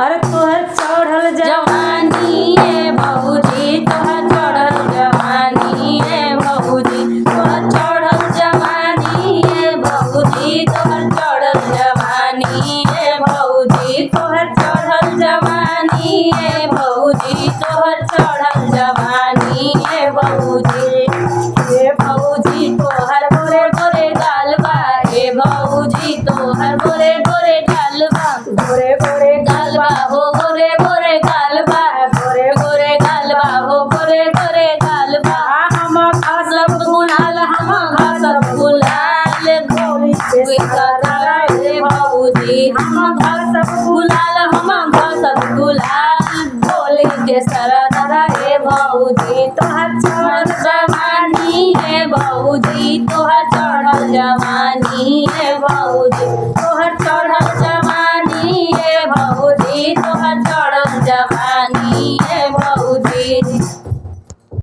अरे तोहर चढ़ल जवानी है भौजी, तोहर चढ़ल जवानी है भौजी, तोहर चढ़ल जवानी है भौजी, तोहर चढ़ल जवानी है भौजी, तोहर चढ़ल जवानी है भौजी, तोहर चढ़ल जवानी है भौजी। हे भौजी तोहर गोरे गोरे गाल बा, हे भौजी तोहर गोरे गोरे गाल बा, गोरे गोरे गाल बा हो गोरे गोरे गाल बा, गोरे गोरे गाल बा हो गोरे गोरे गाल बा। हम घासब गुलाल, हम घासब गुलाल गोरी से सरारा रे भौजी, हम घासब गुलाल, हम घासब गुलाल गोली के सरारा रे भौजी। तोहर चढ़ल जवानी है भौजी, तोहर चढ़ल जवानी है भौजी, तोहर चढ़ल जवानी है भौजी, तोहर चढ़ल जवानी है